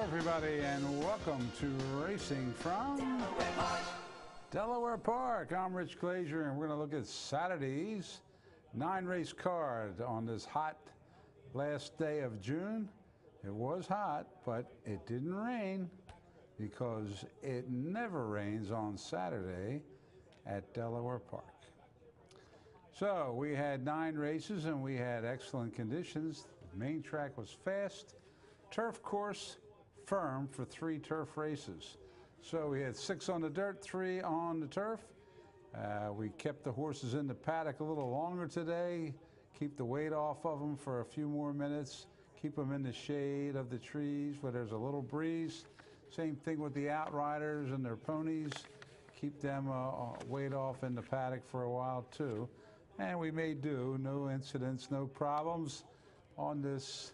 everybody, and welcome to Racing from Delaware Park. I'm Rich Glazier, and we're going to look at Saturday's 9-race card on this hot last day of June. It was hot, but it didn't rain because it never rains on Saturday at Delaware Park. So we had 9 races, and we had excellent conditions. The main track was fast. Turf course firm for 3 turf races. So we had 6 on the dirt, 3 on the turf. We kept the horses in the paddock a little longer today, keep the weight off of them for a few more minutes, keep them in the shade of the trees where there's a little breeze. Same thing with the outriders and their ponies. Keep them weight off in the paddock for a while too. And we may do, no incidents, no problems on this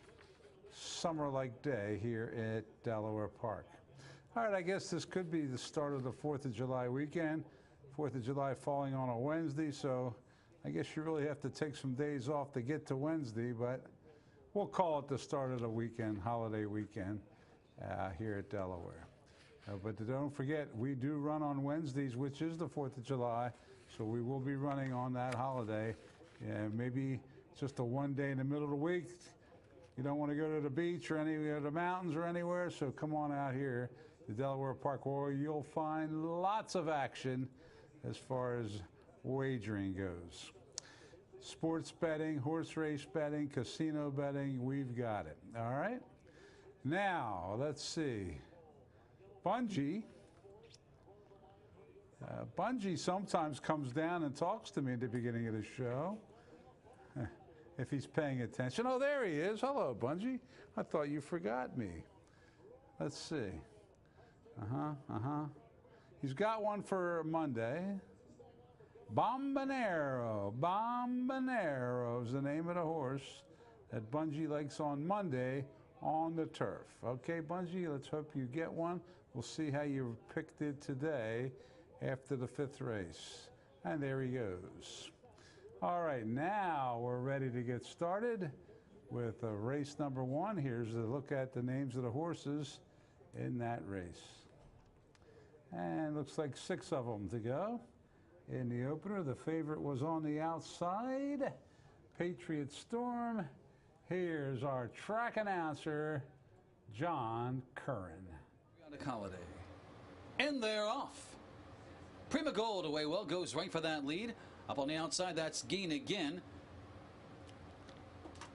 summer-like day here at Delaware Park. All right, I guess this could be the start of the 4th of July weekend. 4th of July falling on a Wednesday, so I guess you really have to take some days off to get to Wednesday, but we'll call it the start of the weekend, holiday weekend here at Delaware. But don't forget, we do run on Wednesdays, which is the 4th of July, so we will be running on that holiday. Maybe just a one day in the middle of the week. You don't want to go to the beach or any of the mountains or anywhere, so come on out here to Delaware Park, where you'll find lots of action as far as wagering goes. Sports betting, horse race betting, casino betting, we've got it. All right? Now, let's see. Bungie sometimes comes down and talks to me at the beginning of the show. If he's paying attention. Oh, there he is. Hello, Bungie. I thought you forgot me. Let's see. He's got one for Monday. Bombonero. Bombonero is the name of the horse that Bungie likes on Monday on the turf. Okay, Bungie, let's hope you get one. We'll see how you picked it today after the 5th race. And there he goes. All right, now we're ready to get started with race number 1. Here's a look at the names of the horses in that race. And looks like 6 of them to go. In the opener, the favorite was on the outside, Patriot Storm. Here's our track announcer, John Curran. Holiday. And they're off. Prima Gold away well, goes right for that lead. Up on the outside, that's Gain Again.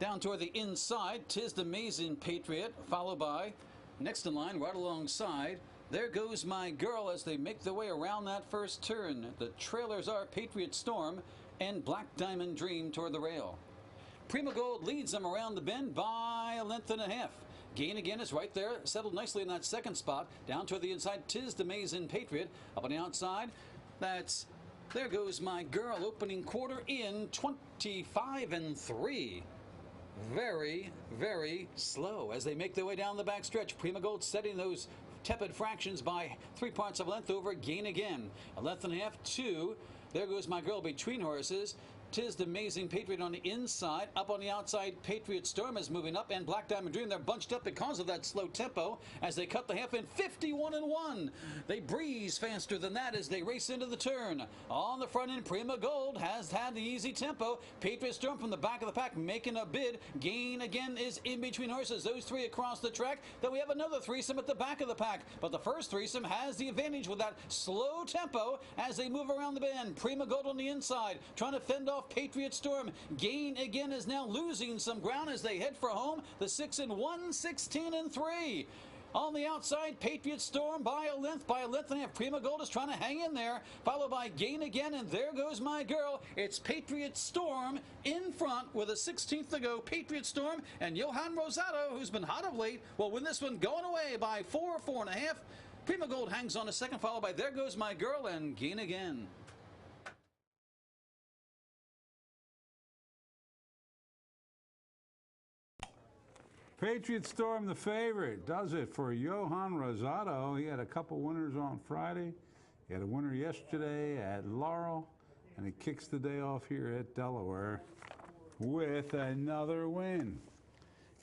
Down toward the inside, Tis the Amazing Patriot, followed by, next in line, right alongside, There Goes My Girl as they make their way around that first turn. The trailers are Patriot Storm and Black Diamond Dream toward the rail. Prima Gold leads them around the bend by a length and a half. Gain Again is right there, settled nicely in that second spot. Down toward the inside, Tis the Amazing Patriot. Up on the outside, that's There Goes My Girl, opening quarter in 25-3. Very, very slow as they make their way down the back stretch. Prima Gold setting those tepid fractions by 3 parts of a length over Gain Again. A length and a half, 2. There Goes My Girl between horses. Tis the Amazing Patriot on the inside. Up on the outside, Patriot Storm is moving up, and Black Diamond Dream, they're bunched up because of that slow tempo as they cut the half in 51-1. They breeze faster than that as they race into the turn. On the front end, Prima Gold has had the easy tempo. Patriot Storm from the back of the pack making a bid. Gain Again is in between horses. Those 3 across the track. Then we have another threesome at the back of the pack. But the first threesome has the advantage with that slow tempo as they move around the bend. Prima Gold on the inside, trying to fend off Patriot Storm. Gain Again is now losing some ground as they head for home. The 6 and 1, 16-3. On the outside, Patriot Storm by a length and a half. Prima Gold is trying to hang in there, followed by Gain Again, and There Goes My Girl. It's Patriot Storm in front with a 16th to go. Patriot Storm and Johan Rosado, who's been hot of late, will win this one going away by 4, 4.5. Prima Gold hangs on a second, followed by There Goes My Girl and Gain Again. Patriot Storm, the favorite, does it for Johan Rosado. He had a couple winners on Friday. He had a winner yesterday at Laurel, and he kicks the day off here at Delaware with another win.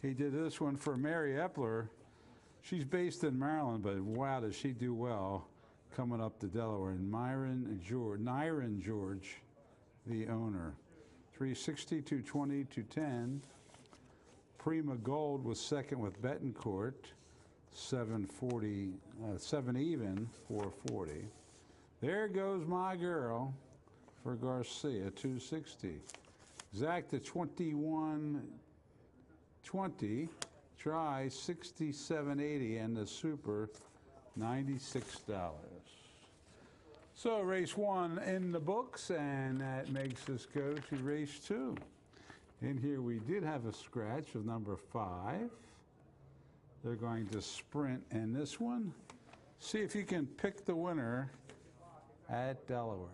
He did this one for Mary Epler. She's based in Maryland, but wow, does she do well coming up to Delaware. And Nyron George, the owner. 360, 220, 210. Prima Gold was second with Betancourt. 740, 7 even, 440. There goes my girl for Garcia, 260. Exacta 2120. Try 67.80, and the Super $96. So race 1 in the books, and that makes us go to race 2. In here we did have a scratch of number 5. They're going to sprint in this one. See if you can pick the winner at Delaware.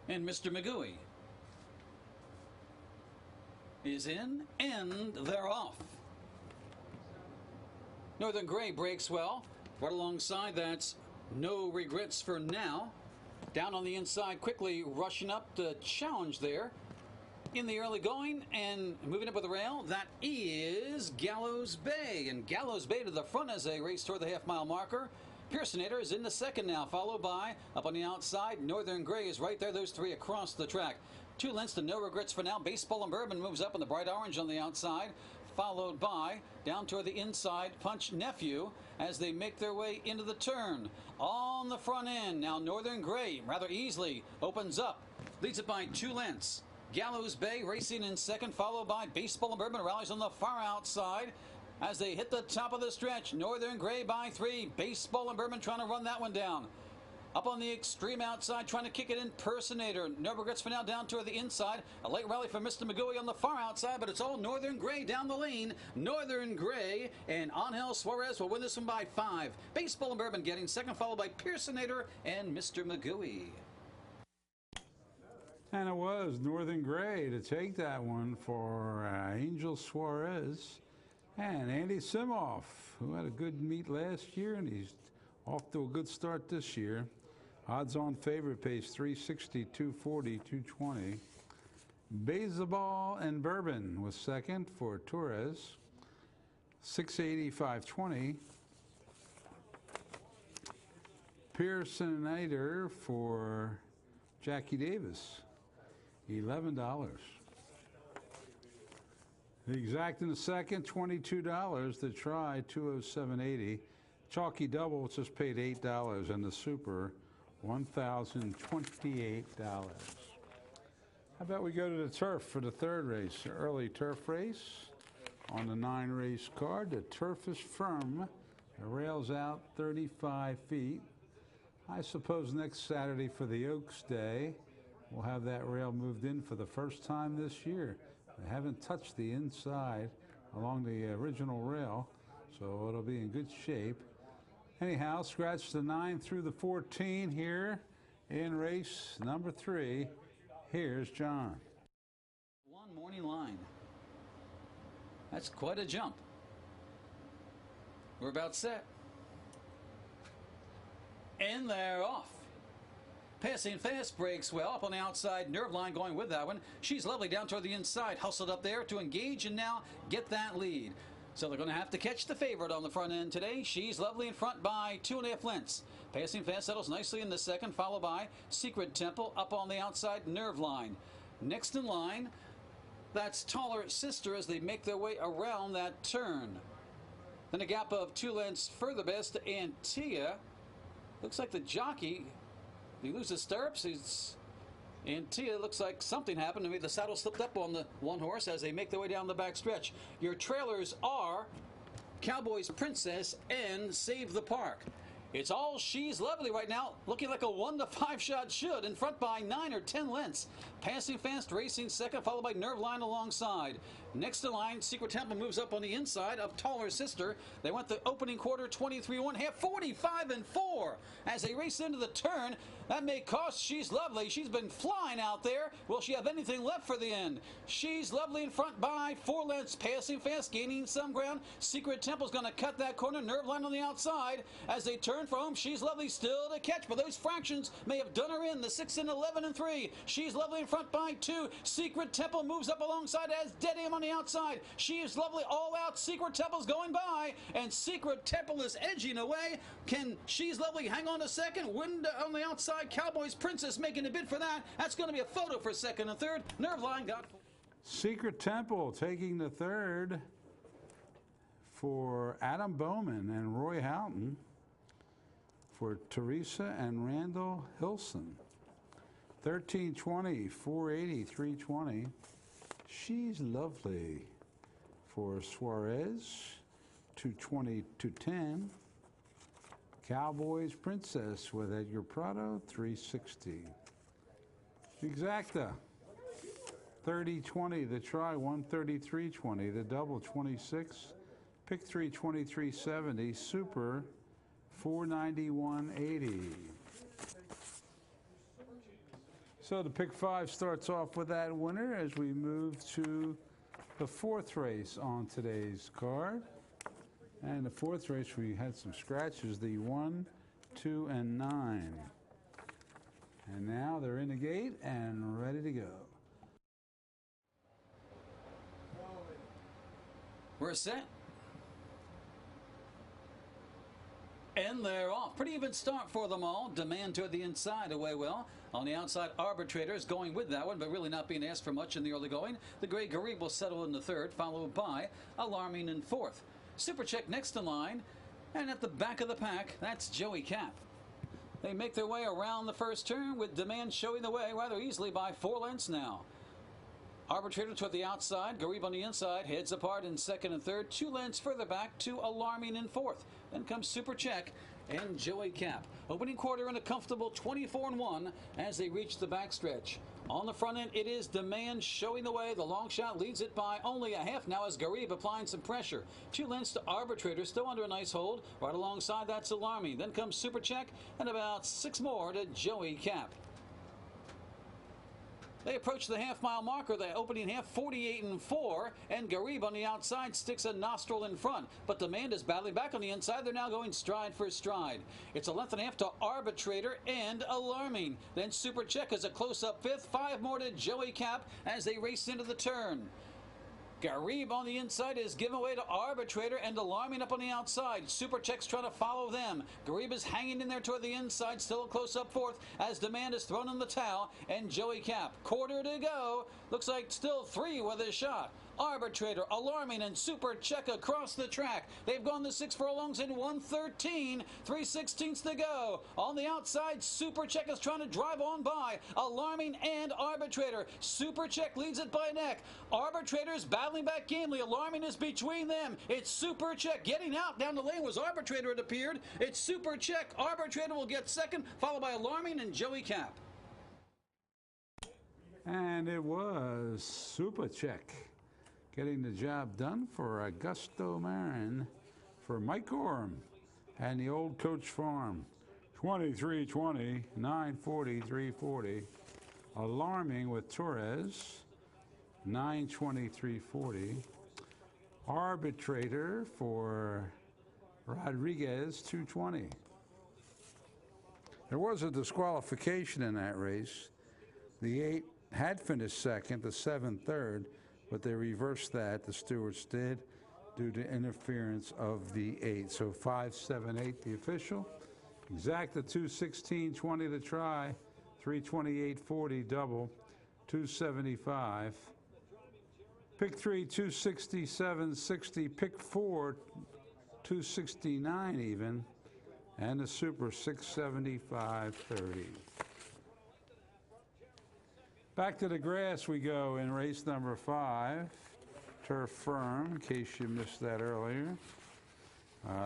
And Mr. McGooey is in, and they're off. Northern Gray breaks well. Right alongside, that's No Regrets for Now. Down on the inside, quickly rushing up the challenge there. In the early going and moving up with the rail, that is Gallows Bay. And Gallows Bay to the front as they race toward the half-mile marker. Pearsonator is in the second now, followed by, up on the outside, Northern Gray is right there, those three across the track. 2 lengths to No Regrets for Now. Baseball and Bourbon moves up in the bright orange on the outside, followed by, down toward the inside, Punch Nephew as they make their way into the turn. On the front end, now Northern Gray rather easily opens up, leads it by 2 lengths. Gallows Bay racing in second, followed by Baseball and Bourbon rallies on the far outside. As they hit the top of the stretch, Northern Gray by 3. Baseball and Bourbon trying to run that one down. Up on the extreme outside, trying to kick it in, Personator. No Regrets for Now down toward the inside. A late rally for Mr. McGooey on the far outside, but it's all Northern Gray down the lane. Northern Gray and Angel Suarez will win this one by 5. Baseball and Bourbon getting second, followed by Personator and Mr. McGooey. And it was Northern Gray to take that one for Angel Suarez. And Andy Simoff, who had a good meet last year, and he's off to a good start this year. Odds-on favorite pays 360, 240, 220. Baseball and Bourbon was second for Torres, 680, 520. Pearsonator for Jackie Davis, $11. The Exact in the second, $22 to try, 207.80. Chalky Double just paid $8, and the Super, $1,028. How about we go to the turf for the third race, early turf race on the 9-race card. The turf is firm. The rail's out 35 feet. I suppose next Saturday for the Oaks Day, we'll have that rail moved in for the first time this year. They haven't touched the inside along the original rail, so it'll be in good shape. Anyhow, scratch the 9 through the 14 here in race number 3. Here's John. One morning line. That's quite a jump. We're about set. And they're off. Passing fast, breaks well. Up on the outside, Nerve Line going with that one. She's Lovely down toward the inside. Hustled up there to engage and now get that lead. So they're going to have to catch the favorite on the front end today. She's Lovely in front by 2.5 lengths. Passing fast settles nicely in the second, followed by Secret Temple up on the outside, Nerve Line. Next in line, that's Taller Sister as they make their way around that turn. Then a gap of 2 lengths further best to Antia. Looks like the jockey, he loses stirrups. Antia looks like something happened. Maybe the saddle slipped up on the one horse as they make their way down the back stretch. Your trailers are Cowboys Princess and Save the Park. It's all She's Lovely right now, looking like a 1 to 5 shot should, in front by 9 or 10 lengths. Passing fast, racing second, followed by Nerve Line alongside. Next in line, Secret Temple moves up on the inside of Taller Sister. They went the opening quarter 23-1, half 45-4 as they race into the turn. That may cost She's Lovely. She's been flying out there. Will she have anything left for the end? She's Lovely in front by 4 lengths, passing fast, gaining some ground. Secret Temple's going to cut that corner. Nerve Line on the outside as they turn for home. She's Lovely still to catch, but those fractions may have done her in. The 6 and 11 and 3. She's Lovely in front by 2. Secret Temple moves up alongside as Dead Aim on the outside. She is lovely all out. Secret Temple's going by, and Secret Temple is edging away. Can She's Lovely hang on a second? Wind on the outside. Cowboys Princess making a bid for that. That's going to be a photo for second and third. Nerveline got Secret Temple taking the third for Adam Bowman and Roy Houghton for Teresa and Randall Hilson. 1320, 480, 320. She's Lovely for Suarez. 220, 210. Cowboys Princess with Edgar Prado. 360. Exacta. 30-20, the try, 133-20, the double, 26. Pick 3, 23-70, super, 491-80. So the pick 5 starts off with that winner as we move to the fourth race on today's card. And the fourth race, we had some scratches, the 1, 2, and 9. And now they're in the gate and ready to go. We're set. And they're off. Pretty even start for them all. Demand toward the inside, away well. On the outside, Arbitrators going with that one, but really not being asked for much in the early going. The Grey Garib will settle in the third, followed by Alarming in fourth. Super Check next in line. And at the back of the pack, that's Joey Cap. They make their way around the first turn with Demand showing the way rather easily by 4 lengths now. Arbitrator toward the outside, Garib on the inside, heads apart in second and third, 2 lengths further back to Alarming in fourth. Then comes Super Check and Joey Cap. Opening quarter in a comfortable 24-1 as they reach the backstretch. On the front end, it is Demand showing the way. The long shot leads it by only a half now as Garib applying some pressure. 2 lengths to Arbitrator, still under a nice hold. Right alongside, that's Alarming. Then comes Super Check and about 6 more to Joey Cap. They approach the half-mile marker, the opening half, 48-4, and Garib on the outside sticks a nostril in front. But Demand is battling back on the inside. They're now going stride for stride. It's a length and a half to Arbitrator and Alarming. Then Super Check is a close-up fifth. 5 more to Joey Cap as they race into the turn. Garib on the inside is given away to Arbitrator and Alarming up on the outside. Super Check's trying to follow them. Garib is hanging in there toward the inside, still a close-up fourth as Demand is thrown in the towel, and Joey Cap. Quarter to go. Looks like still 3 with a shot. Arbitrator, Alarming, and Super Check across the track. They've gone the 6 furlongs in 1:13. 3/16 to go. On the outside, Super Check is trying to drive on by Alarming and Arbitrator. Super Check leads it by neck. Arbitrator's battling back gamely. Alarming is between them. It's Super Check getting out down the lane was Arbitrator, it appeared. It's Super Check. Arbitrator will get second, followed by Alarming and Joey Cap. And it was Super Check getting the job done for Augusto Marin for Mike Orm and the Old Coach Farm. 23-20, 940, 340. Alarming with Torres, 920, 340. Arbitrator for Rodriguez, 220. There was a disqualification in that race. The 8 had finished second, the 7 third, but they reversed that, the stewards did, due to interference of the 8. So 5-7-8 the official. Exacta 216-20 the try, 328-40 double, 275. Pick 3, 267-60. Pick 4, 269 even. And the super 675-30. Back to the grass we go in race number 5. Turf Firm, in case you missed that earlier.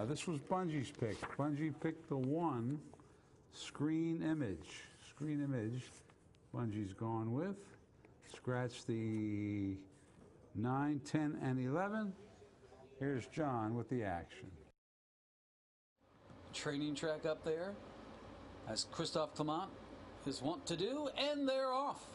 This was Bungie's pick. Bungie picked the 1, Screen Image. Screen Image, Bungie's gone with. Scratch the 9, 10, and 11. Here's John with the action. Training track up there, as Christophe Clement is wont to do, and they're off.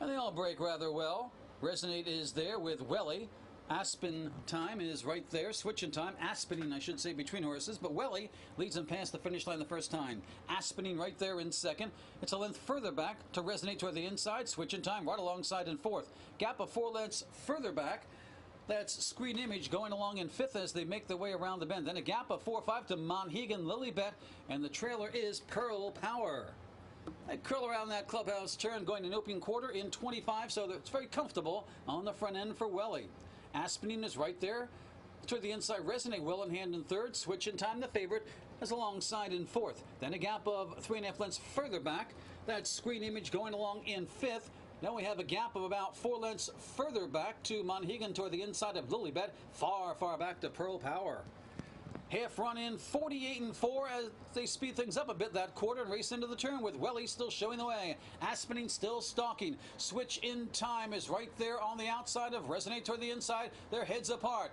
And they all break rather well. Resonate is there with Welly. Aspen Time is right there. Switching Time, Aspening, I should say, between horses. But Welly leads him past the finish line the first time. Aspening right there in second. It's a length further back to Resonate toward the inside. Switching Time right alongside in fourth. Gap of 4 lengths further back. That's Screen Image going along in fifth as they make their way around the bend. Then a gap of 4 or 5 to Monhegan, Lilybet, and the trailer is Pearl Power. They curl around that clubhouse turn going an opening quarter in 25, so it's very comfortable on the front end for Welly. Aspening is right there. To the inside, Resonate well in hand in third. Switching Time, the favorite, is alongside in fourth. Then a gap of 3.5 lengths further back. That's Screen Image going along in fifth. Now we have a gap of about 4 lengths further back to Monhegan toward the inside of Lilybet. Far, far back to Pearl Power. Half run in 48 4 as they speed things up a bit that quarter and race into the turn with Welly still showing the way. Aspening still stalking. Switch in Time is right there on the outside of Resonate toward the inside. Their heads apart.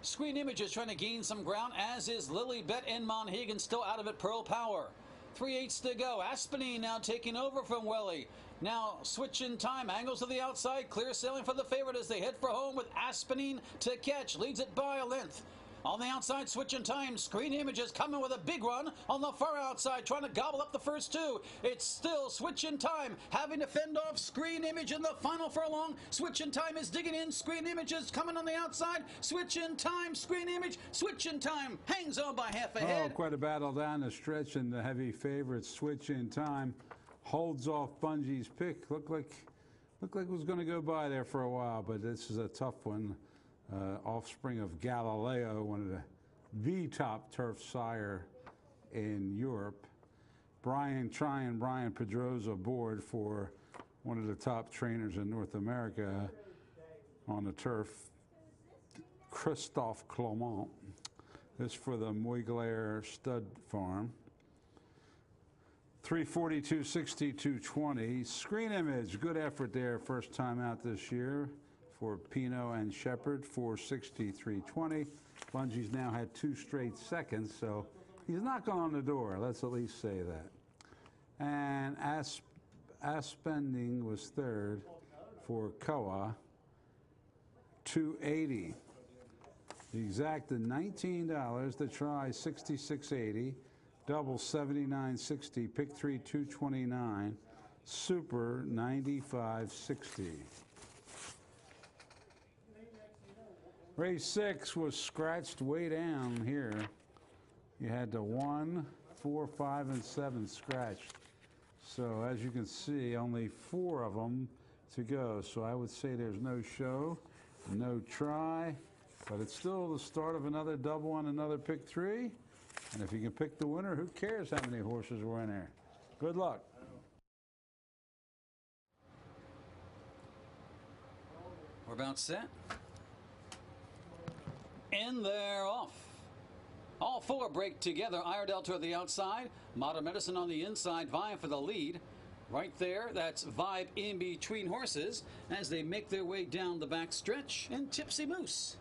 Screen Image is trying to gain some ground, as is Lilybet and Monhegan still out of it. Pearl Power. 3/8 to go. Aspening now taking over from Welly. Now Switch in Time, angles to the outside, clear sailing for the favorite as they head for home with Aspening to catch. Leads it by a length. On the outside, Switch in Time, Screen Images coming with a big run on the far outside, trying to gobble up the first two. It's still Switch in Time, having to fend off Screen Image in the final furlong. Switch in Time is digging in, Screen Images coming on the outside. Switch in Time, Screen Image, Switch in Time, hangs on by half a head. Oh, quite a battle down the stretch, and the heavy favorite, Switch in Time, holds off Bungie's pick. Looked like it was going to go by there for a while, but this is a tough one. Offspring of Galileo, one of the top turf sire in Europe. Brian Pedroza aboard for one of the top trainers in North America on the turf, Christophe Clement. This for the Moyglare Stud Farm. 342, 62, 20. Screen Image, good effort there, first time out this year for Pino and Shepard, 463.20. Bungie's now had 2 straight seconds, so he's knocking on the door. Let's at least say that. And Aspending was third for Koa, 280. The exact $19 to try, 66.80. Double 79.60. Pick 3, 229. Super 95.60. Race 6 was scratched way down here. You had the 1, 4, 5, and 7 scratched. So as you can see, only 4 of them to go. So I would say there's no show, no try, but it's still the start of another double on another pick 3. And if you can pick the winner, who cares how many horses were in there? Good luck. We're about set. And they're off. All 4 break together. Iredell to the outside. Modern Medicine on the inside, vying for the lead. Right there, that's Vibe in between horses as they make their way down the back stretch. And Tipsy Moose.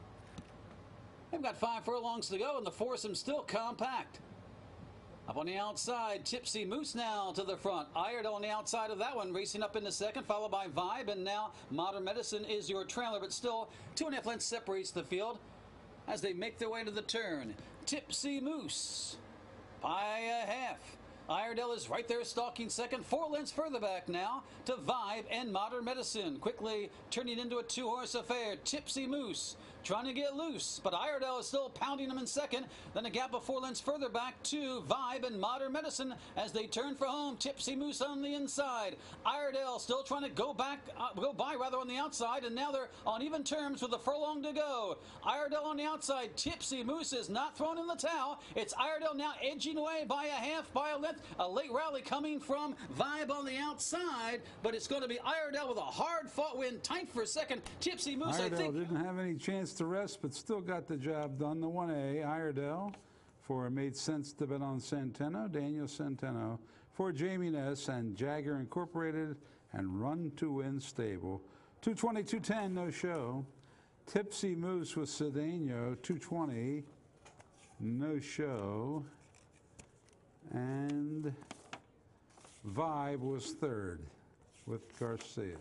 They've got 5 furlongs to go, and the foursome still compact. Up on the outside, Tipsy Moose now to the front. Iredell on the outside of that one, racing up in the second, followed by Vibe. And now Modern Medicine is your trailer, but still 2.5 lengths separates the field as they make their way to the turn. Tipsy Moose by a half. Iredell is right there stalking second, 4 lengths further back now to Vibe and Modern Medicine. Quickly turning into a 2-horse affair. Tipsy Moose trying to get loose, but Iredell is still pounding them in second. Then a gap of 4 lengths further back to Vibe and Modern Medicine as they turn for home. Tipsy Moose on the inside. Iredell still trying to go by on the outside, and now they're on even terms with a furlong to go. Iredell on the outside. Tipsy Moose is not thrown in the towel. It's Iredell now edging away by a half, by a length. A late rally coming from Vibe on the outside, but it's going to be Iredell with a hard-fought win, tight for second. Tipsy Moose, Iredell I think, didn't have any chance to rest, but still got the job done. The 1A, Iredell, for Made Sense to Bet on Centeno, Daniel Centeno, for Jamie Ness and Jagger Incorporated and Run to Win Stable. 220, 210, no show. Tipsy Moose with Cedeno, 220, no show. And Vibe was third with Garcia.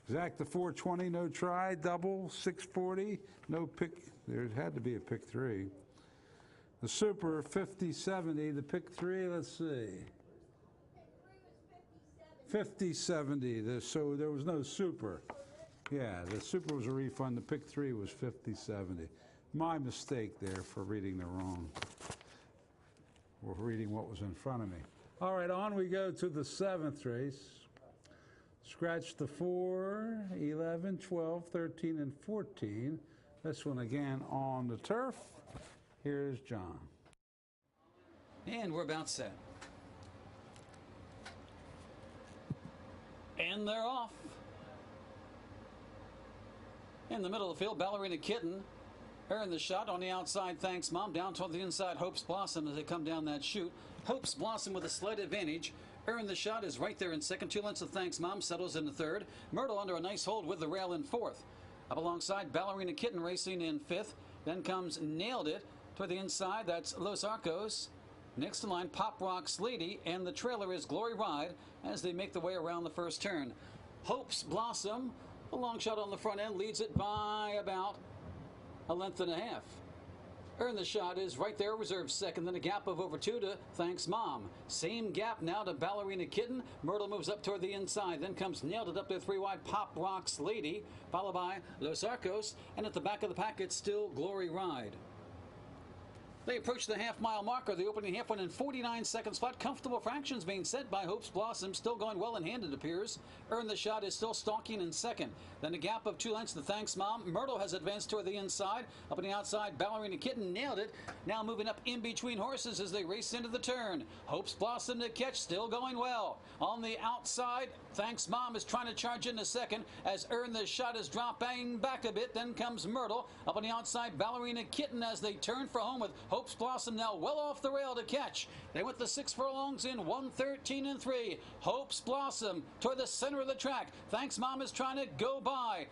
Exacta 420, no try, double, 640, no pick. There had to be a pick 3. The Super 5070, the pick 3, let's see. 5070, so there was no Super. Yeah, the Super was a refund, the pick 3 was 5070. My mistake there for reading the wrong, or reading what was in front of me. All right, on we go to the 7th race. Scratch the 4, 11, 12, 13, and 14. This one again on the turf. Here's John. And we're about set. And they're off. In the middle of the field, Ballerina Kitten earned the shot on the outside. Thanks, Mom. Down toward the inside, Hope's Blossom as they come down that chute. Hope's Blossom with a slight advantage. Earned the shot is right there in second. 2 lengths of Thanks, Mom settles in the third. Myrtle under a nice hold with the rail in fourth. Up alongside, Ballerina Kitten racing in fifth. Then comes Nailed It toward the inside. That's Los Arcos. Next in line, Pop Rocks Lady, and the trailer is Glory Ride as they make the way around the first turn. Hope's Blossom, a long shot on the front end, leads it by about a length and a half. Earn the shot is right there, reserved second, then a gap of over 2 to Thanks Mom. Same gap now to Ballerina Kitten. Myrtle moves up toward the inside, then comes Nailed It up there 3 wide, Pop Rocks Lady, followed by Los Arcos, and at the back of the pack it's still Glory Ride. They approach the half-mile marker, the opening half one in 49 seconds flat. Comfortable fractions being set by Hope's Blossom, still going well in hand it appears. Earn the Shot is still stalking in second. Then a gap of 2 lengths to Thanks Mom. Myrtle has advanced toward the inside. Up on the outside, Ballerina Kitten Nailed It. Now moving up in between horses as they race into the turn. Hope's Blossom to catch, still going well. On the outside, Thanks Mom is trying to charge into second as Earn the Shot is dropping back a bit. Then comes Myrtle. Up on the outside, Ballerina Kitten as they turn for home with Hope's Blossom now well off the rail to catch. They went the 6 furlongs in 1:13 and 3. Hope's Blossom toward the center of the track. Thanks Mom is trying to go by.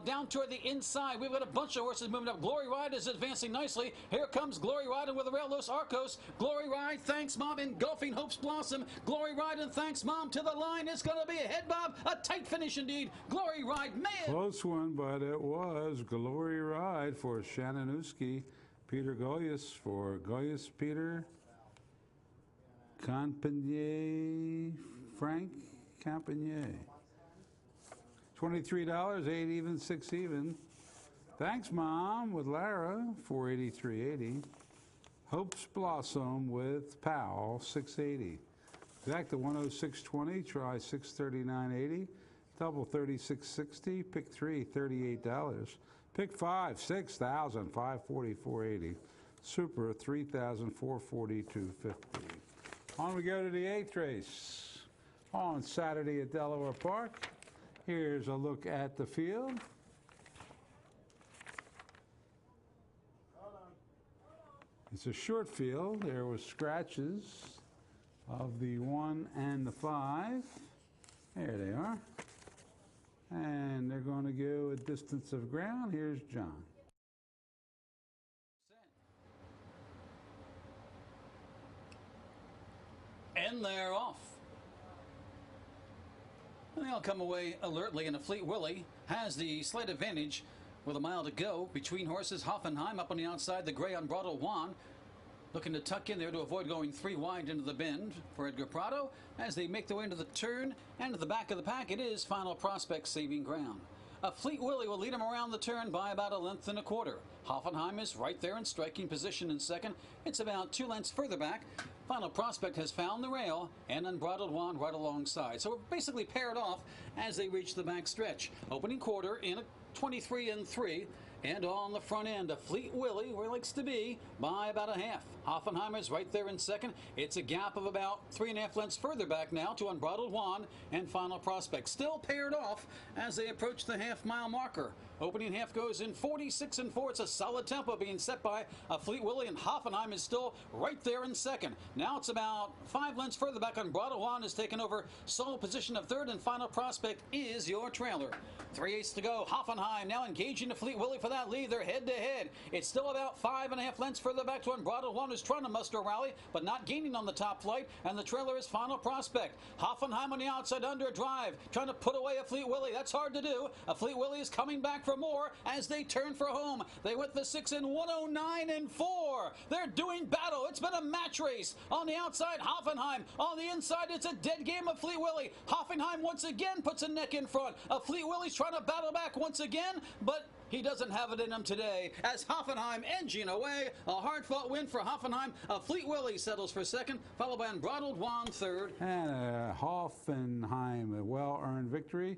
Down toward the inside, we've got a bunch of horses moving up. Glory Ride is advancing nicely. Here comes Glory Ride with the rail, Los Arcos. Glory Ride, Thanks Mom engulfing Hope's Blossom. Glory Ride and Thanks Mom to the line. It's going to be a head bob, a tight finish indeed. Glory Ride, man. Close one, but it was Glory Ride for Shananowski. Peter Goyas for Goyas Peter. Campagner, Frank Campagner. $23, 8 even, 6 even. Thanks Mom with Lara, $483.80. Hope's Blossom with Powell, $680. Exacta 106.20, try $639.80. Double $36.60. Pick 3, $38. Pick 5, $6,000, $544.80. Super, $3,442.50. On we go to the 8th race on Saturday at Delaware Park. Here's a look at the field. It's a short field. There were scratches of the 1 and the 5. There they are. And they're going to go a distance of ground. Here's John. And they're off. And they all come away alertly, and a Fleet Willie has the slight advantage with a mile to go. Between horses, Hoffenheim up on the outside, the gray Unbridled Juan looking to tuck in there to avoid going 3 wide into the bend for Edgar Prado. As they make their way into the turn and to the back of the pack, it is Final Prospect saving ground. A Fleet Willie will lead him around the turn by about 1.25 lengths. Hoffenheim is right there in striking position in second. It's about 2 lengths further back. Final Prospect has found the rail, and Unbridled Juan right alongside. So we're basically paired off as they reach the back stretch. Opening quarter in a 23 and 3. And on the front end, a Fleet Willie, where he likes to be, by about a half. Hoffenheimer's right there in second. It's a gap of about 3.5 lengths further back now to Unbridled Juan and Final Prospect. Still paired off as they approach the half-mile marker. Opening half goes in 46 and 4. It's a solid tempo being set by a Fleet Willie, and Hoffenheim is still right there in second. Now it's about 5 lengths further back. Unbridled Juan has taken over sole position of third, and Final Prospect is your trailer. 3/8 to go. Hoffenheim now engaging the Fleet Willie for for that lead. They're head-to-head. It's still about 5.5 lengths further back to Unbridled One, who's trying to muster a rally, but not gaining on the top flight. And the trailer is Final Prospect. Hoffenheim on the outside under a drive, trying to put away a Fleet Willie. That's hard to do. A Fleet Willie is coming back for more as they turn for home. They went the 6 in 109.4. They're doing battle. It's been a match race. On the outside, Hoffenheim. On the inside, it's a dead game of Fleet Willie. Hoffenheim once again puts a neck in front. A Fleet Willie's trying to battle back once again, but he doesn't have it in him today as Hoffenheim edging away. A hard-fought win for Hoffenheim. A Fleet Willie settles for second, followed by Unbridled One third. And Hoffenheim, a well-earned victory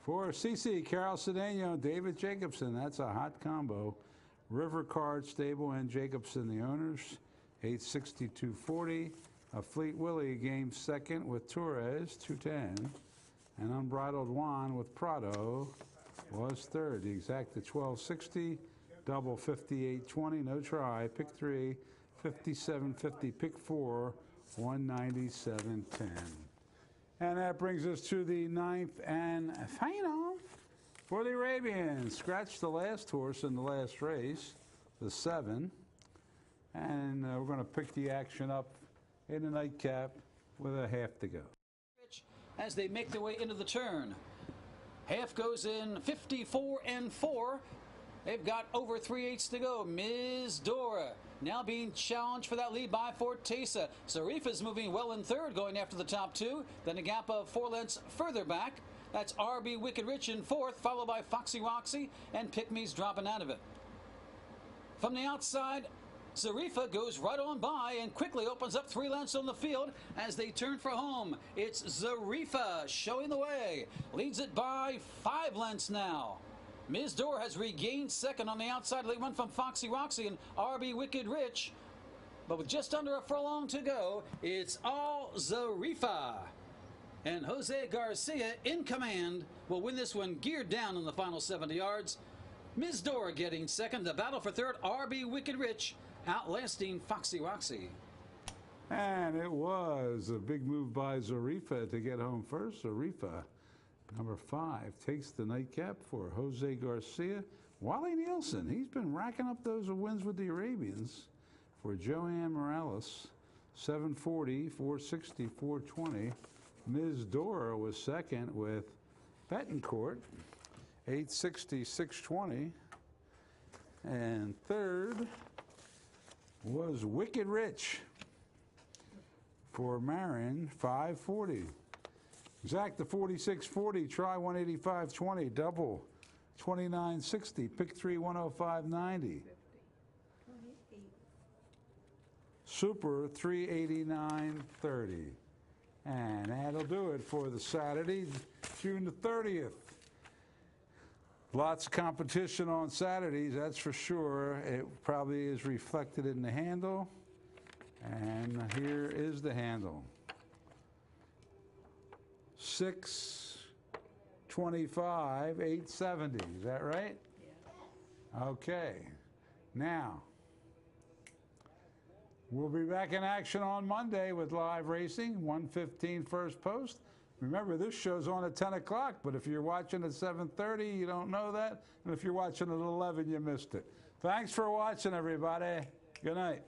for CC, Carol Cedeno, David Jacobson. That's a hot combo. River Card Stable and Jacobson, the owners, 862.40. A Fleet Willie game second with Torres, 210. And Unbridled One with Prado was third. The exacta 1260, double 58.20, no try. Pick 3, 57.50. Pick 4, 197.10. And that brings us to the 9th and final for the Arabians. Scratch the last horse in the last race, the 7. And we're going to pick the action up in the nightcap with a half to go. As they make their way into the turn. Half goes in 54.4. They've got over 3/8 to go. Ms. Dora now being challenged for that lead by Fortesa. Zarifa's moving well in third, going after the top two. Then a gap of 4 lengths further back. That's RB Wicked Rich in fourth, followed by Foxy Roxy, and Pick Me's dropping out of it. From the outside, Zarifa goes right on by and quickly opens up 3 lengths on the field as they turn for home. It's Zarifa showing the way. Leads it by 5 lengths now. Ms. Dora has regained second on the outside. Late one from Foxy Roxy and RB Wicked Rich. But with just under a furlong to go, it's all Zarifa. And Jose Garcia in command will win this one geared down in the final 70 yards. Ms. Dora getting second. The battle for third, RB Wicked Rich outlasting Foxy Roxy. And it was a big move by Zarifa to get home first. Zarifa, number 5, takes the nightcap for Jose Garcia. Wally Nielsen, he's been racking up those wins with the Arabians for Joanne Morales. 740, 460, 420. Ms. Dora was second with Betancourt, 860, 620. And third was Wicked Rich for Marin, 540. Exacta 46.40, try 185.20, double 29.60, pick 3 105.90. Super 389.30. And that'll do it for the Saturday, June the 30th. Lots of competition on Saturdays, that's for sure. It probably is reflected in the handle. And here is the handle. 625, 870. Is that right? Yeah. Okay. Now, we'll be back in action on Monday with live racing, 1:15 first post. Remember, this show's on at 10 o'clock, but if you're watching at 7:30, you don't know that. And if you're watching at 11, you missed it. Thanks for watching, everybody. Good night.